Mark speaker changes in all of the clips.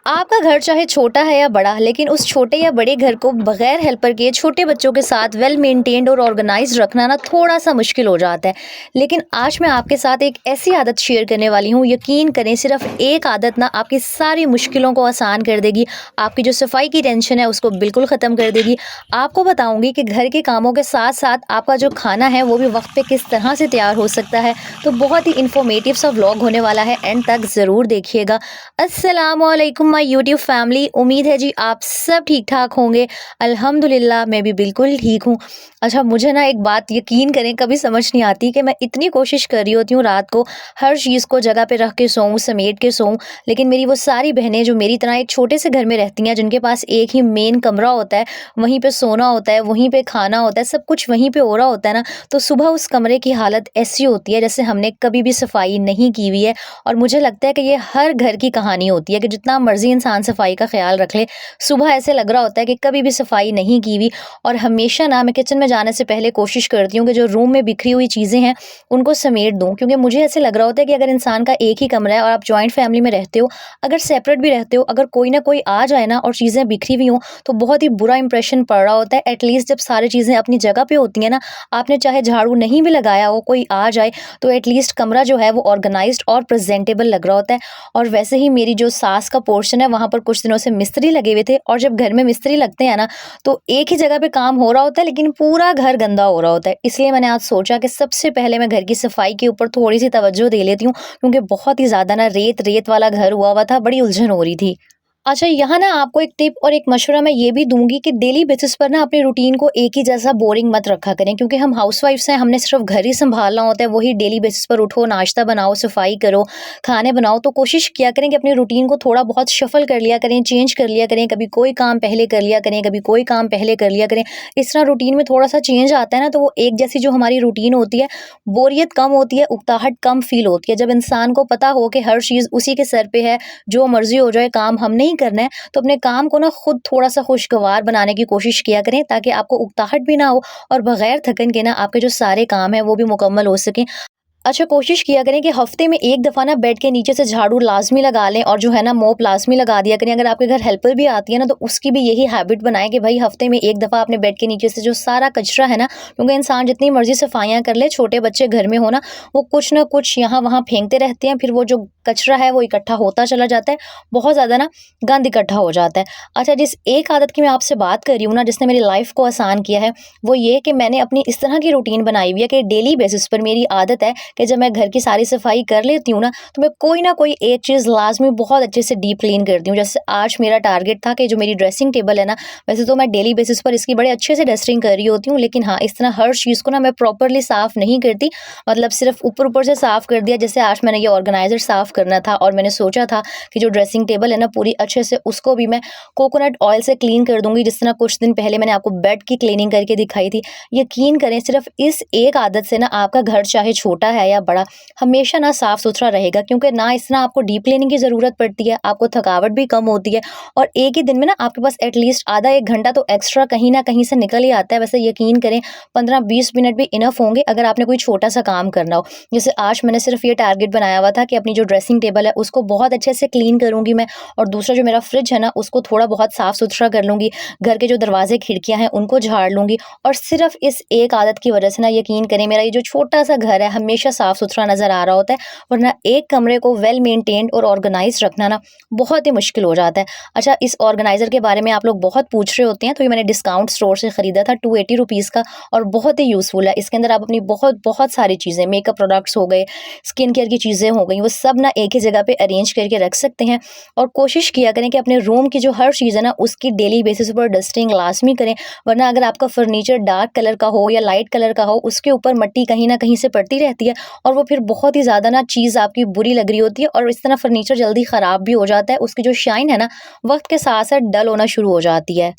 Speaker 1: आपका घर चाहे छोटा है या बड़ा, लेकिन उस छोटे या बड़े घर को बगैर हेल्पर के छोटे बच्चों के साथ वेल मेंटेन्ड और ऑर्गेनाइज्ड रखना ना थोड़ा-सा मुश्किल हो जाता है। लेकिन आज मैं आपके साथ एक ऐसी आदत शेयर करने वाली हूँ, यकीन करें सिर्फ़ एक आदत ना आपकी सारी मुश्किलों को आसान कर देगी। आपकी जो सफाई की टेंशन है उसको बिल्कुल ख़त्म कर देगी। आपको बताऊँगी कि घर के कामों के साथ-साथ आपका जो खाना है वो भी वक़्त पे किस तरह से तैयार हो सकता है। तो बहुत ही इन्फॉर्मेटिव सा व्लॉग होने वाला है, एंड तक ज़रूर देखिएगा। अस्सलामुअलैकुम माय यूट्यूब फैमिली, उम्मीद है जी आप सब ठीक ठाक होंगे। अल्हम्दुलिल्लाह मैं भी बिल्कुल ठीक हूँ। अच्छा, मुझे ना एक बात यकीन करें कभी समझ नहीं आती कि मैं इतनी कोशिश कर रही होती हूँ रात को हर चीज़ को जगह पे रख के सोऊं, समेट के सोऊं, लेकिन मेरी वो सारी बहनें जो मेरी तरह एक छोटे से घर में रहती हैं, जिनके पास एक ही मेन कमरा होता है, वहीं पे सोना होता है, वहीं पे खाना होता है, सब कुछ वहीं पे हो रहा होता है ना, तो सुबह उस कमरे की हालत ऐसी होती है जैसे हमने कभी भी सफाई नहीं की हुई है। और मुझे लगता है कि ये हर घर की कहानी होती है कि जितना मर्ज़ी इंसान सफाई का ख़्याल रख ले, सुबह ऐसे लग रहा होता है कि कभी भी सफाई नहीं की हुई। और हमेशा ना मैं किचन में जाने से पहले कोशिश करती हूँ कि जो रूम में बिखरी हुई चीज़ें हैं, उनको समेट दूँ, क्योंकि मुझे ऐसे लग रहा होता है कि अगर इंसान का एक ही कमरा है और आप जॉइंट फैमिली में रहते हो, अगर सेपरेट भी रहते हो, अगर कोई ना कोई आ जाए ना और चीज़ें बिखरी हुई हों, तो बहुत ही बुरा इंप्रेशन पड़ रहा होता है। एटलीस्ट जब सारी चीज़ें अपनी जगह पे होती हैं ना, आपने चाहे झाड़ू नहीं भी लगाया हो, कोई आ जाए, तो एटलीस्ट कमरा जो है वो ऑर्गेनाइज्ड और प्रेजेंटेबल लग रहा होता है। और वैसे ही मेरी जो सास का पोर्शन है, वहाँ पर कुछ दिनों से मिस्त्री लगे हुए थे, और जब घर में मिस्त्री लगते हैं ना, तो एक ही जगह पे काम हो रहा होता है लेकिन पूरा घर गंदा हो रहा होता है। इसलिए मैंने आज सोचा कि सबसे पहले मैं घर की सफाई के ऊपर थोड़ी सी तवज्जो दे लेती हूँ, क्योंकि बहुत ही ज़्यादा ना रेत रेत वाला घर हुआ हुआ था, बड़ी उलझन हो रही थी। अच्छा, यहाँ ना आपको एक टिप और एक मशवरा मैं ये भी दूँगी कि डेली बेसिस पर ना अपने रूटीन को एक ही जैसा बोरिंग मत रखा करें, क्योंकि हम हाउसवाइफ्स हैं, हमने सिर्फ़ घर ही सँभालना होता है, वही डेली बेसिस पर उठो, नाश्ता बनाओ, सफाई करो, खाने बनाओ। तो कोशिश किया करें कि अपने रूटीन को थोड़ा बहुत शफ़ल कर लिया करें, चेंज कर लिया करें, कभी कोई काम पहले कर लिया करें, कभी कोई काम पहले कर लिया करें। इस तरह रूटीन में थोड़ा-सा चेंज आता है ना, तो वो एक जैसी जो हमारी रूटीन होती है, बोरियत कम होती है, उकताहट कम फ़ील होती है। जब इंसान को पता हो कि हर चीज़ उसी के सर पे है, जो मर्ज़ी हो जाए, काम हमने ही करना है, तो अपने काम को ना खुद थोड़ा-सा खुशगवार बनाने की कोशिश किया करें, ताकि आपको उकताहट भी ना हो और बगैर थकन के ना आपके जो सारे काम हैं वो भी मुकम्मल हो सकें। अच्छा, कोशिश किया करें कि हफ्ते में एक दफ़ा ना बेड के नीचे से झाड़ू लाज़मी लगा लें, और जो है ना मोप लाज़मी लगा दिया करें। अगर आपके घर हेल्पर भी आती है ना, तो उसकी भी यही हैबिट बनाएँ कि भई हफ्ते में एक दफ़ा अपने बेड के नीचे से जो सारा कचरा है ना, क्योंकि इंसान जितनी मर्ज़ी सफाइयाँ कर ले, छोटे बच्चे घर में हो ना, वो कुछ ना कुछ यहाँ-वहाँ फेंकते रहते हैं, फिर वो जो कचरा है वो इकट्ठा होता चला जाता है, बहुत ज़्यादा ना गंद इकट्ठा हो जाता है। अच्छा, जिस एक आदत की मैं आपसे बात कर रही हूँ ना, जिसने मेरी लाइफ़ को आसान किया है, वो ये कि मैंने अपनी इस तरह की रूटीन बनाई हुई है कि डेली बेसिस पर मेरी आदत है कि जब मैं घर की सारी सफाई कर लेती हूँ ना, तो मैं कोई ना कोई एक चीज़ लाज़मी बहुत अच्छे से डीप क्लीन करती हूँ। जैसे आज मेरा टारगेट था कि जो मेरी ड्रेसिंग टेबल है ना, वैसे तो मैं डेली बेसिस पर इसकी बड़े अच्छे से डस्टिंग कर रही होती हूँ, लेकिन हाँ, इस तरह हर चीज़ को ना मैं प्रॉपर्ली साफ़ नहीं करती। मतलब सिर्फ़ ऊपर-ऊपर से साफ़ कर दिया। जैसे आज मैंने ये ऑर्गेनाइज़र साफ़ करना था, और मैंने सोचा था कि जो ड्रेसिंग टेबल है ना, पूरी अच्छे से उसको भी मैं कोकोनट ऑयल से क्लीन कर दूँगी, जिस तरह कुछ दिन पहले मैंने आपको बेड की क्लीनिंग करके दिखाई थी। यकीन करें, सिर्फ़ इस एक आदत से ना आपका घर चाहे छोटा है या बड़ा, हमेशा ना साफ-सुथरा रहेगा, क्योंकि ना इसमें आपको डीप क्लीनिंग की ज़रूरत पड़ती है, आपको थकावट भी कम होती है, और एक ही दिन में ना आपके पास एटलीस्ट आधा 1 घंटा तो एक्स्ट्रा कहीं न कहीं से निकल ही आता है। वैसे यकीन करें, 15-20 मिनट भी इनफ होंगे अगर आपने कोई छोटा-सा काम करना हो। जैसे आज मैंने सिर्फ़ ये टारगेट बनाया हुआ था कि अपनी जो ड्रेसिंग टेबल है उसको बहुत अच्छे से क्लीन करूँगी मैं, और दूसरा जो मेरा फ्रिज है ना, उसको थोड़ा बहुत साफ-सुथरा कर लूँगी। घर के जो दरवाज़े, खिड़कियाँ हैं उनको झाड़ लूँगी, और सिर्फ़ इस एक आदत की वजह से ना यकीन करें, मेरा ये जो छोटा-सा घर है हमेशा साफ-सुथरा नज़र आ रहा होता है। वरना एक कमरे को वेल मेंटेन्ड और ऑर्गेनाइज्ड रखना ना बहुत ही मुश्किल हो जाता है। अच्छा, इस ऑर्गेनाइज़र के बारे में आप लोग बहुत पूछ रहे होते हैं, तो ये मैंने डिस्काउंट स्टोर से खरीदा था, 280 रुपीज़ का, और बहुत ही यूज़फुल है। इसके अंदर आप अपनी बहुत बहुत सारी चीज़ें, मेकअप प्रोडक्ट्स हो गए, स्किन केयर की चीज़ें हो गई, वो सब ना एक ही जगह पे अरेंज करके रख सकते हैं। और कोशिश किया करें कि अपने रूम की जो हर चीज़ है ना, उसकी डेली बेसिस पर डस्टिंग लाज़मी करें। वरना अगर आपका फर्नीचर डार्क कलर का हो या लाइट कलर का हो, उसके ऊपर मिट्टी कहीं न कहीं से पड़ती रहती है, और वो फिर बहुत ही ज़्यादा ना चीज़ आपकी बुरी लग रही होती है, और इस तरह फर्नीचर जल्दी ख़राब भी हो जाता है। उसकी जो शाइन है ना, वक़्त के साथ-साथ डल होना शुरू हो जाती है।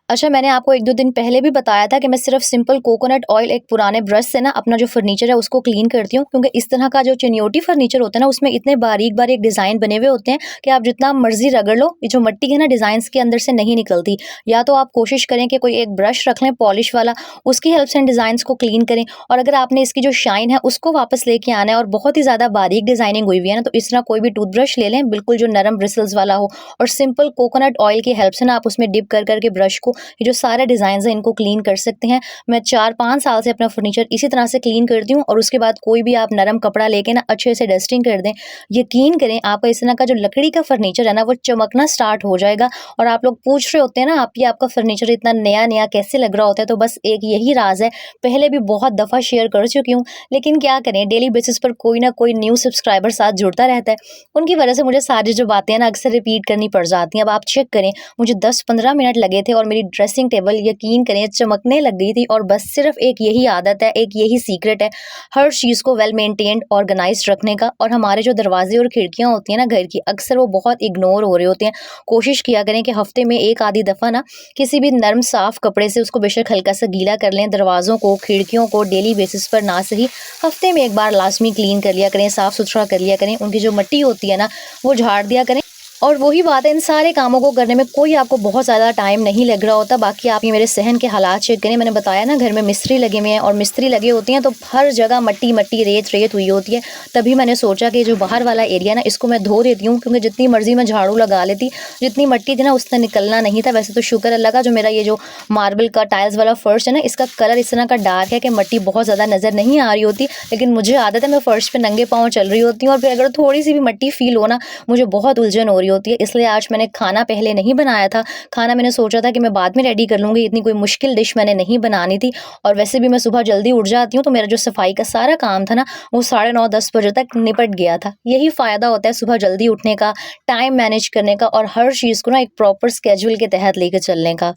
Speaker 1: अच्छा, मैंने आपको 1-2 दिन पहले भी बताया था कि मैं सिर्फ़ सिंपल कोकोनट ऑयल एक पुराने ब्रश से ना अपना जो फ़र्नीचर है उसको क्लीन करती हूँ, क्योंकि इस तरह का जो चिनियोटी फ़र्नीचर होता है ना उसमें इतने बारीक-बारीक डिज़ाइन बने हुए होते हैं कि आप जितना मर्ज़ी रगड़ लो, ये जो मिट्टी है ना डिज़ाइन्स के अंदर से नहीं निकलती। या तो आप कोशिश करें कि कोई एक ब्रश रख लें पॉलिश वाला, उसकी हेल्प से इन डिज़ाइन्स को क्लीन करें, और अगर आपने इसकी जो शाइन है उसको वापस लेके आना है और बहुत ही ज़्यादा बारीक डिज़ाइनिंग हुई हुई है ना, तो इस तरह कोई भी टूथब्रश ले लें, बिल्कुल जो नरम ब्रिसल्स वाला हो, और सिंपल कोकोनट ऑयल की हेल्प से ना आप उसमें डिप कर के ब्रश को, ये जो सारे डिज़ाइन्स हैं इनको क्लीन कर सकते हैं। मैं 4-5 साल से अपना फर्नीचर इसी तरह से क्लीन करती हूँ, और उसके बाद कोई भी आप नरम कपड़ा लेके ना अच्छे से डस्टिंग कर दें। यकीन करें, आपका इस तरह का जो लकड़ी का फर्नीचर है ना वो चमकना स्टार्ट हो जाएगा। और आप लोग पूछ रहे होते हैं ना आप कि आपका फर्नीचर इतना नया-नया कैसे लग रहा होता है, तो बस एक यही राज़ है। पहले भी बहुत दफ़ा शेयर कर चुकी हूँ, लेकिन क्या करें, डेली बेसिस पर कोई ना कोई न्यू सब्सक्राइबर साथ जुड़ता रहता है। उनकी वजह से मुझे सारी जो बातें हैं ना अक्सर रिपीट करनी पड़ जाती हैं। अब आप चेक करें, मुझे 10-15 मिनट लगे थे और मेरी ड्रेसिंग टेबल यकीन करें चमकने लग गई थी। और बस सिर्फ एक यही आदत है, एक यही सीक्रेट है हर चीज़ को वेल मेंटेन्ड ऑर्गेनाइज्ड रखने का। और हमारे जो दरवाजे और खिड़कियाँ होती हैं ना घर की, अक्सर वो बहुत इग्नोर हो रहे होते हैं। कोशिश किया करें कि हफ्ते में एक आधी दफ़ा ना किसी भी नरम साफ कपड़े से उसको बेशक हल्का सा गीला कर लें। दरवाज़ों को, खिड़कियों को डेली बेसिस पर ना सही हफ्ते में एक बार लाजमी क्लीन कर लिया करें, साफ़ सुथरा कर लिया करें। उनकी जो मिट्टी होती है ना वो झाड़ दिया करें। और वही बात है, इन सारे कामों को करने में कोई आपको बहुत ज़्यादा टाइम नहीं लग रहा होता। बाकी आप ये मेरे सहन के हालात चेक करें। मैंने बताया ना घर में मिस्त्री लगे हुए हैं, और मिस्त्री लगे होते हैं तो हर जगह मट्टी-मट्टी, रेत-रेत हुई होती है। तभी मैंने सोचा कि जो बाहर वाला एरिया ना इसको मैं धो देती हूँ, क्योंकि जितनी मर्ज़ी मैं झाड़ू लगा लेती, जितनी मट्टी थी ना उससे निकलना नहीं था। वैसे तो शुक्र अल्लाह का, जो मेरा ये जो मार्बल का टाइल्स वाला फ़र्श है ना इसका कलर इस तरह का डार्क है कि मट्टी बहुत ज़्यादा नज़र नहीं आ रही होती। लेकिन मुझे आदत है, मैं फ़र्श पे नंगे पाँव चल रही होती हूँ, और फिर अगर थोड़ी-सी भी मट्टी फ़ील हो ना, मुझे बहुत उलझन हो रही होती है। इसलिए आज मैंने खाना पहले नहीं बनाया था। खाना मैंने सोचा था कि मैं बाद में रेडी कर लूँगी, इतनी कोई मुश्किल डिश मैंने नहीं बनानी थी। और वैसे भी मैं सुबह जल्दी उठ जाती हूँ, तो मेरा जो सफाई का सारा काम था ना, वो साढ़े 9-10 बजे तक निपट गया था। यही फ़ायदा होता है सुबह जल्दी उठने का, टाइम मैनेज करने का, और हर चीज़ को ना एक प्रॉपर स्केड्यूल के तहत लेके चलने का।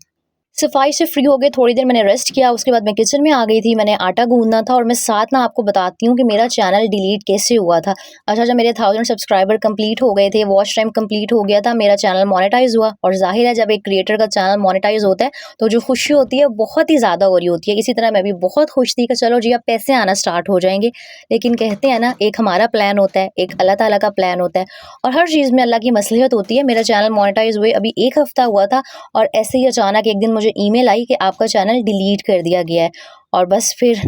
Speaker 1: सफाई से फ्री हो गए, थोड़ी देर मैंने रेस्ट किया, उसके बाद मैं किचन में आ गई थी, मैंने आटा गूँदना था। और मैं साथ ना आपको बताती हूँ कि मेरा चैनल डिलीट कैसे हुआ था। अच्छा, जब मेरे 1000 सब्सक्राइबर कंप्लीट हो गए थे, वॉच टाइम कंप्लीट हो गया था, मेरा चैनल मोनेटाइज़ हुआ। और ज़ाहिर है जब एक क्रिएटर का चैनल मोनेटाइज़ होता है, तो जो खुशी होती है बहुत ही ज़्यादा हो रही होती है। इसी तरह मैं भी बहुत खुश थी कि चलो जी अब पैसे आना स्टार्ट हो जाएँगे। लेकिन कहते हैं ना, एक हमारा प्लान होता है, एक अल्लाह ताला का प्लान होता है, और हर चीज़ में अल्लाह की मसलियत होती है। मेरा चैनल मोनेटाइज़ हुए अभी 1 हफ्ता हुआ था, और ऐसे ही अचानक एक दिन मुझे ईमेल आई कि आपका चैनल डिलीट कर दिया गया है। और बस फिर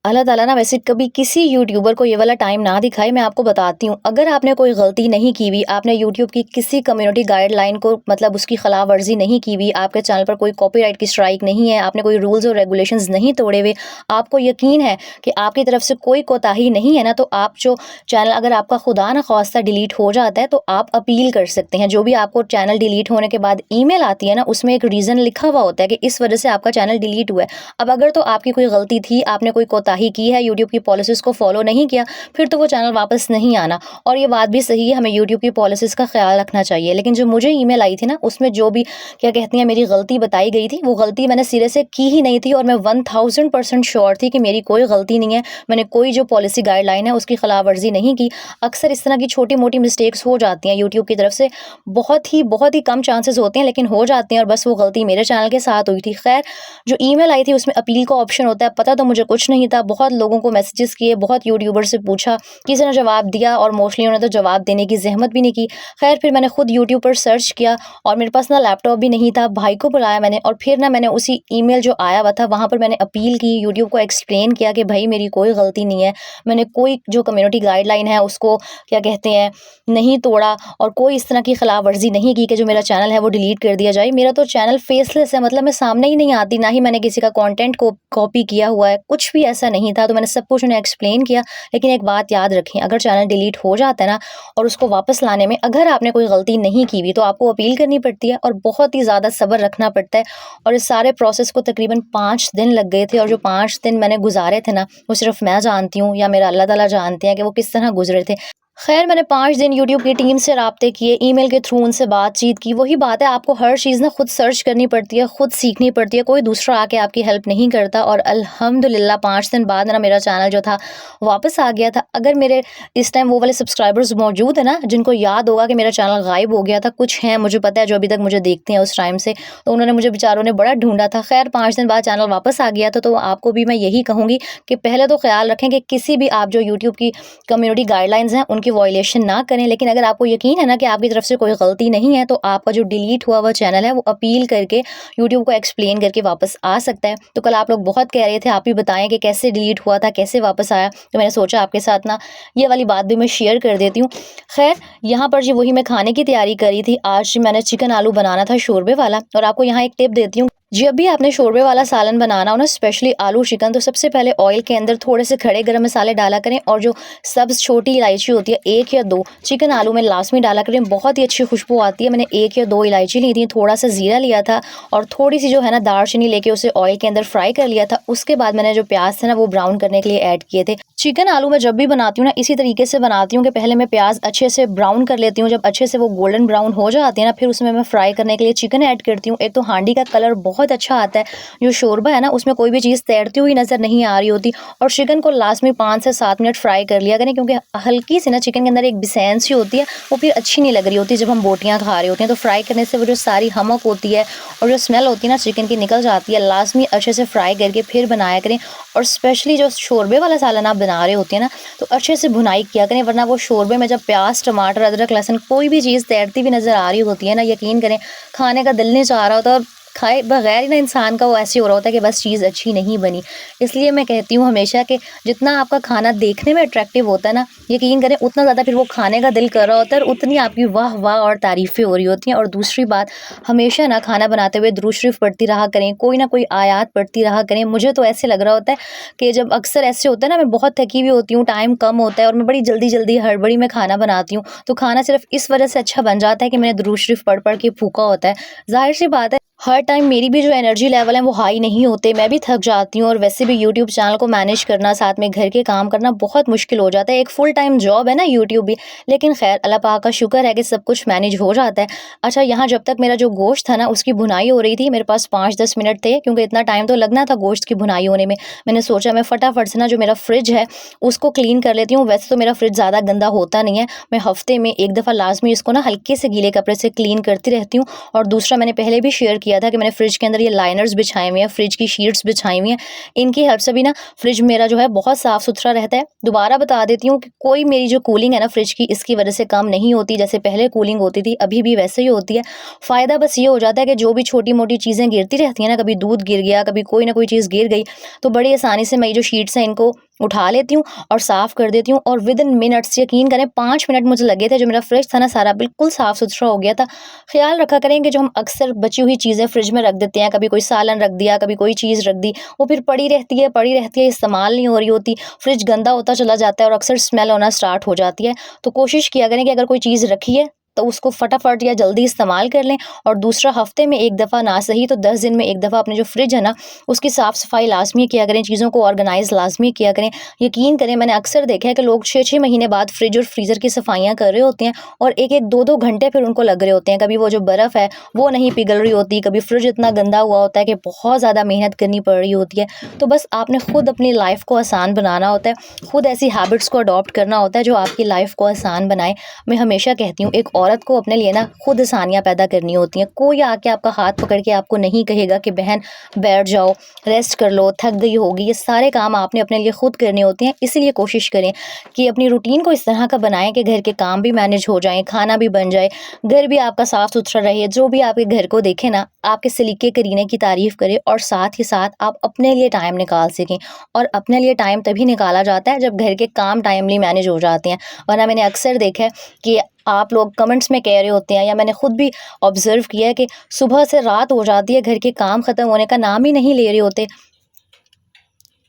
Speaker 1: अल्लाह ताला ना वैसे कभी किसी यूट्यूबर को ये वाला टाइम ना दिखाए। मैं आपको बताती हूँ, अगर आपने कोई गलती नहीं की हुई, आपने यूट्यूब की किसी कम्युनिटी गाइडलाइन को मतलब उसकी खिलाफ वर्जी नहीं की हुई, आपके चैनल पर कोई कॉपीराइट की स्ट्राइक नहीं है, आपने कोई रूल्स और रेगुलेशंस नहीं तोड़े हुए, आपको यकीन है कि आपकी तरफ से कोई कोताही नहीं है ना, तो आप जो चैनल अगर आपका खुदा ना खास्ता डिलीट हो जाता है, तो आप अपील कर सकते हैं। जो भी आपको चैनल डिलीट होने के बाद ईमेल आती है ना, उसमें एक रीज़न लिखा हुआ होता है कि इस वजह से आपका चैनल डिलीट हुआ है। अब अगर तो आपकी कोई गलती थी, आपने कोई कोताही की है, यूट्यूब की पॉलिसीज़ को फॉलो नहीं किया, फिर तो वो चैनल वापस नहीं आना। और ये बात भी सही है, हमें यूट्यूब की पॉलिसीज़ का ख़्याल रखना चाहिए। लेकिन जो मुझे ईमेल आई थी ना, उसमें जो भी क्या कहती हैं मेरी गलती बताई गई थी, वो गलती मैंने सिरे से की ही नहीं थी, और मैं 1000% श्योर थी कि मेरी कोई गलती नहीं है। मैंने कोई जो पॉलिसी गाइडलाइन है उसकी खिलाफ-वर्ज़ी नहीं की। अक्सर इस तरह की छोटी-मोटी मिस्टेक्स हो जाती हैं यूट्यूब की तरफ से, बहुत ही कम चांसेस होते हैं, लेकिन हो जाते हैं, और बस वो गलती मेरे चैनल के साथ हुई थी। ख़ैर, जो ईमेल आई थी उसमें अपील का ऑप्शन होता है, पता तो मुझे कुछ नहीं था। बहुत लोगों को मैसेजेस किए, बहुत यूट्यूबर से पूछा, किसी ने जवाब दिया, और मोस्टली उन्होंने तो जवाब देने की ज़हमत भी नहीं की। ख़ैर, फिर मैंने खुद यूट्यूब पर सर्च किया, और मेरे पास ना लैपटॉप भी नहीं था, भाई को बुलाया मैंने, और फिर ना मैंने उसी ईमेल जो आया हुआ था वहाँ पर मैंने अपील की, यूट्यूब को एक्सप्लेन किया कि भाई मेरी कोई गलती नहीं है, मैंने कोई जो कम्युनिटी गाइडलाइन है उसको क्या कहते हैं नहीं तोड़ा, और कोई इस तरह की खिलाफ वर्जी नहीं की कि जो मेरा चैनल है वो डिलीट कर दिया जाए। मेरा तो चैनल फेसलेस है, मतलब मैं सामने ही नहीं आती, ना ही मैंने किसी का कंटेंट को कॉपी किया हुआ है, कुछ भी ऐसा नहीं था। तो मैंने सब कुछ उन्हें एक्सप्लेन किया। लेकिन एक बात याद रखें, अगर चैनल डिलीट हो जाता है ना, और उसको वापस लाने में अगर आपने कोई गलती नहीं की हुई, तो आपको अपील करनी पड़ती है, और बहुत ही ज़्यादा सब्र रखना पड़ता है। और इस सारे प्रोसेस को तकरीबन 5 दिन लग गए थे, और जो 5 दिन मैंने गुजारे थे ना, वो सिर्फ मैं जानती हूँ, या मेरा अल्लाह ताला जानते हैं कि वो किस तरह गुजरे थे। ख़ैर मैंने 5 दिन यूट्यूब की टीम से राब्ते किए, ईमेल के थ्रू उनसे बातचीत की। वही बात है, आपको हर चीज़ ना खुद सर्च करनी पड़ती है, खुद सीखनी पड़ती है, कोई दूसरा आके आपकी हेल्प नहीं करता। और अल्हम्दुलिल्लाह 5 दिन बाद ना मेरा चैनल जो था वापस आ गया था। अगर मेरे इस टाइम वो वाले सब्सक्राइबर्स मौजूद हैं ना, जिनको याद होगा कि मेरा चैनल गायब हो गया था, कुछ हैं मुझे पता है जो अभी तक मुझे देखते हैं उस टाइम से, तो उन्होंने मुझे बेचारों ने बड़ा ढूँढा था। ख़ैर 5 दिन बाद चैनल वापस आ गया था, तो आपको भी मैं यही कहूँगी कि पहले तो ख़्याल रखें कि किसी भी आप जो यूट्यूब की कम्युनिटी गाइडलाइंस हैं उनकी वायलेशन ना करें। लेकिन अगर आपको यकीन है ना कि आपकी तरफ से कोई गलती नहीं है, तो आपका जो डिलीट हुआ हुआ चैनल है वो अपील करके यूट्यूब को एक्सप्लेन करके वापस आ सकता है। तो कल आप लोग बहुत कह रहे थे, आप ही बताएं कि कैसे डिलीट हुआ था, कैसे वापस आया, तो मैंने सोचा आपके साथ ना ये वाली बात भी मैं शेयर कर देती हूँ। खैर यहाँ पर जी वही मैं खाने की तैयारी करी थी। आज मैंने चिकन आलू बनाना था शोरबे वाला। और आपको यहाँ एक टिप देती हूँ, जब भी आपने शोरबे वाला सालन बनाना हो ना, स्पेशली आलू चिकन, तो सबसे पहले ऑयल के अंदर थोड़े से खड़े गरम मसाले डाला करें, और जो सब्ज़ छोटी इलायची होती है 1 या 2 चिकन आलू में लास्ट में डाला करें, बहुत ही अच्छी खुशबू आती है। मैंने 1 या 2 इलायची ली थी, थोड़ा सा ज़ीरा लिया था, और थोड़ी सी जो है ना दालचीनी लेके उसे ऑयल के अंदर फ्राई कर लिया था। उसके बाद मैंने जो प्याज थे ना वो ब्राउन करने के लिए ऐड किए थे। चिकन आलू मैं जब भी बनाती हूँ ना इसी तरीके से बनाती हूँ कि पहले मैं प्याज अच्छे से ब्राउन कर लेती हूँ। जब अच्छे से वो गोल्डन ब्राउन हो जाती है ना, फिर उसमें मैं फ्राई करने के लिए चिकन ऐड करती हूँ। एक तो हांडी का कलर बहुत अच्छा आता है, जो शोरबा है ना उसमें कोई भी चीज़ तैरती हुई नज़र नहीं आ रही होती। और चिकन को लास्ट में 5 से 7 मिनट फ्राई कर लिया करें, क्योंकि हल्की सी ना चिकन के अंदर एक बिसैन सी होती है, वो फिर अच्छी नहीं लग रही होती जब हम बोटियाँ खा रहे होते हैं। तो फ्राई करने से वो जो सारी हमक होती है और जो स्मेल होती है ना चिकन की निकल जाती है। लास्ट में अच्छे से फ्राई करके फिर बनाया करें। और स्पेशली जो शोरबे वाला सालन आप बना रहे होते हैं ना, तो अच्छे से भुनाई किया करें, वरना वो शोरबे में जब प्याज टमाटर अदरक लहसुन कोई भी चीज़ तैरती हुई नज़र आ रही होती है ना, यकीन करें खाने का दिल नहीं चाह रहा होता, और खाए बगैर ही ना इंसान का वो ऐसे हो रहा होता है कि बस चीज़ अच्छी नहीं बनी। इसलिए मैं कहती हूँ हमेशा कि जितना आपका खाना देखने में अट्रैक्टिव होता है ना, यकीन करें उतना ज़्यादा फिर वो खाने का दिल कर रहा होता है, और उतनी आपकी वाह वाह और तारीफ़ें हो रही होती हैं। और दूसरी बात, हमेशा ना खाना बनाते हुए दुरूद शरीफ पढ़ती रहा करें, कोई ना कोई आयत पढ़ती रहा करें। मुझे तो ऐसे लग रहा होता है कि जब अक्सर ऐसे होता है ना, मैं बहुत थकी हुई होती हूँ, टाइम कम होता है और मैं बड़ी जल्दी जल्दी हड़बड़ी में खाना बनाती हूँ, तो खाना सिर्फ इस वजह से अच्छा बन जाता है कि मैंने दुरूद शरीफ पढ़ पढ़ के फूका होता है। ज़ाहिर सी बात है, हर टाइम मेरी भी जो एनर्जी लेवल है वो हाई नहीं होते, मैं भी थक जाती हूँ। और वैसे भी यूट्यूब चैनल को मैनेज करना, साथ में घर के काम करना बहुत मुश्किल हो जाता है। एक फुल टाइम जॉब है ना यूट्यूब भी, लेकिन खैर अल्लाह पाक का शुक्र है कि सब कुछ मैनेज हो जाता है। अच्छा, यहाँ जब तक मेरा जो गोश्त था ना उसकी भुनाई हो रही थी, मेरे पास 5-10 मिनट थे, क्योंकि इतना टाइम तो लगना था गोश्त की भुनाई होने में। मैंने सोचा मैं फटाफट से ना जो मेरा फ्रिज है उसको क्लीन कर लेती हूँ। वैसे तो मेरा फ्रिज ज़्यादा गंदा होता नहीं है, मैं हफ्ते में एक दफ़ा लाजमी इसको ना हल्के से गीले कपड़े से क्लीन करती रहती हूँ। और दूसरा, मैंने पहले भी शेयर किया था कि मैंने फ्रिज के अंदर ये लाइनर्स बिछाए हुए हैं, फ्रिज की शीट्स बिछाई हुई हैं। इनकी हेल्प से भी ना फ्रिज मेरा जो है बहुत साफ़ सुथरा रहता है। दोबारा बता देती हूँ कि कोई मेरी जो कूलिंग है ना फ्रिज की, इसकी वजह से कम नहीं होती। जैसे पहले कूलिंग होती थी, अभी भी वैसे ही होती है। फ़ायदा बस ये हो जाता है कि जो भी छोटी-मोटी चीज़ें गिरती रहती हैं ना, कभी दूध गिर गया, कभी कोई ना कोई चीज़ गिर गई, तो बड़ी आसानी से मैं ये जो शीट्स हैं इनको उठा लेती हूँ और साफ़ कर देती हूँ। और विदिन मिनट्स, यकीन करें 5 मिनट मुझे लगे थे, जो मेरा फ्रिज था ना सारा बिल्कुल साफ़ सुथरा हो गया था। ख़्याल रखा करें कि जो हम अक्सर बची हुई चीज़ें फ्रिज में रख देते हैं, कभी कोई सालन रख दिया, कभी कोई चीज़ रख दी, वो फिर पड़ी रहती है, इस्तेमाल नहीं हो रही होती, फ्रिज गंदा होता चला जाता है और अक्सर स्मेल होना स्टार्ट हो जाती है। तो कोशिश किया करें कि अगर कोई चीज़ रखी है तो उसको फटाफट या जल्दी इस्तेमाल कर लें। और दूसरा, हफ्ते में एक दफ़ा ना सही तो 10 दिन में एक दफ़ा अपने जो फ्रिज है ना उसकी साफ़ सफाई लाजमी किया करें, चीज़ों को ऑर्गेनाइज लाजमी किया करें। यकीन करें मैंने अक्सर देखा है कि लोग 6-6 महीने बाद फ्रिज और फ्रीज़र की सफाइयाँ कर रहे होते हैं, और 1-1 2-2 घंटे फिर उनको लग रहे होते हैं। कभी वो जो बर्फ़ है वो नहीं पिघल रही होती, कभी फ्रिज इतना गंदा हुआ होता है कि बहुत ज़्यादा मेहनत करनी पड़ रही होती है। तो बस आपने खुद अपनी लाइफ को आसान बनाना होता है, खुद ऐसी हैबिट्स को अडॉप्ट करना होता है जो आपकी लाइफ को आसान बनाए। मैं हमेशा कहती हूँ, एक औरत को अपने लिए ना खुद आसानियाँ पैदा करनी होती हैं। कोई आके आपका हाथ पकड़ के आपको नहीं कहेगा कि बहन बैठ जाओ, रेस्ट कर लो, थक गई होगी। ये सारे काम आपने अपने लिए खुद करने होते हैं। इसीलिए कोशिश करें कि अपनी रूटीन को इस तरह का बनाएं कि घर के काम भी मैनेज हो जाएं, खाना भी बन जाए, घर भी आपका साफ सुथरा रहे। जो भी आपके घर को देखे ना, आपके सलीके करीने की तारीफ करे, और साथ ही साथ आप अपने लिए टाइम निकाल सकें। और अपने लिए टाइम तभी निकाला जाता है जब घर के काम टाइमली मैनेज हो जाते हैं। वरना मैंने अक्सर देखा है कि आप लोग कमेंट्स में कह रहे होते हैं, या मैंने खुद भी ऑब्ज़र्व किया है कि सुबह से रात हो जाती है, घर के काम ख़त्म होने का नाम ही नहीं ले रहे होते।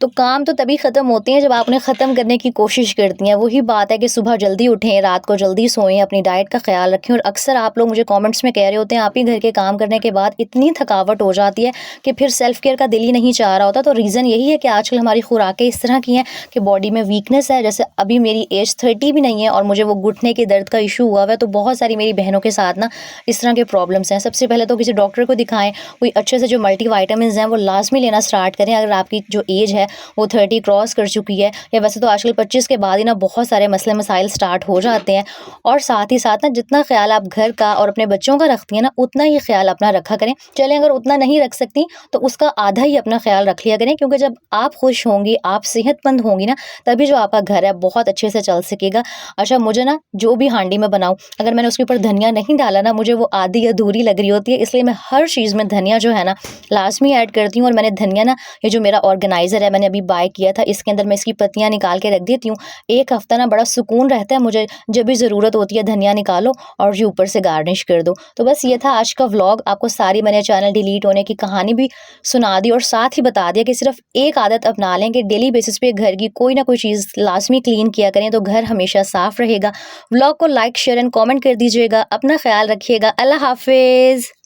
Speaker 1: तो काम तो तभी ख़त्म होते हैं जब आप उन्हें ख़त्म करने की कोशिश करती हैं। वही बात है कि सुबह जल्दी उठें, रात को जल्दी सोएँ, अपनी डाइट का ख़्याल रखें। और अक्सर आप लोग मुझे कमेंट्स में कह रहे होते हैं, आप ही घर के काम करने के बाद इतनी थकावट हो जाती है कि फिर सेल्फ केयर का दिल ही नहीं चाह रहा होता। तो रीज़न यही है कि आजकल हमारी खुराकें इस तरह की हैं कि बॉडी में वीकनेस है। जैसे अभी मेरी एज 30 भी नहीं है और मुझे वो घुटने के दर्द का इशू हुआ हुआ है। तो बहुत सारी मेरी बहनों के साथ ना इस तरह के प्रॉब्लम्स हैं। सबसे पहले तो किसी डॉक्टर को दिखाएँ, कोई अच्छे से जो मल्टीविटामिन्स हैं वो लाज़मी लेना स्टार्ट करें। अगर आपकी जो एज है वो 30 क्रॉस कर चुकी है, या वैसे तो आजकल 25 के बाद ही ना बहुत सारे मसले मसाइल स्टार्ट हो जाते हैं। और साथ ही साथ ना जितना ख्याल आप घर का और अपने बच्चों का रखती हैं ना, उतना ही ख्याल अपना रखा करें। चलें अगर उतना नहीं रख सकती तो उसका आधा ही अपना ख्याल रख लिया करें, क्योंकि जब आप खुश होंगी, आप सेहतमंद होंगी ना, तभी जो आपका घर है बहुत अच्छे से चल सकेगा। अच्छा, मुझे ना जो भी हांडी में बनाऊँ, अगर मैंने उसके ऊपर धनिया नहीं डाला ना, मुझे वो आधी अधूरी लग रही होती है। इसलिए मैं हर चीज़ में धनिया जो है ना लाज़मी ऐड करती हूँ। और मैंने धनिया ना, ये जो मेरा ऑर्गेनाइज़र है मैंने अभी बाय किया था, इसके अंदर मैं इसकी पत्तियाँ निकाल के रख देती हूँ। 1 हफ्ता ना बड़ा सुकून रहता है मुझे। जब भी ज़रूरत होती है धनिया निकालो और ये ऊपर से गार्निश कर दो। तो बस ये था आज का व्लॉग। आपको सारी मैंने चैनल डिलीट होने की कहानी भी सुना दी और साथ ही बता दिया कि सिर्फ एक आदत अपना लें कि डेली बेसिस पे घर की कोई ना कोई चीज़ लाज़मी क्लीन किया करें, तो घर हमेशा साफ़ रहेगा। व्लॉग को लाइक, शेयर एंड कमेंट कर दीजिएगा। अपना ख्याल रखिएगा। अल्लाह हाफ़िज़।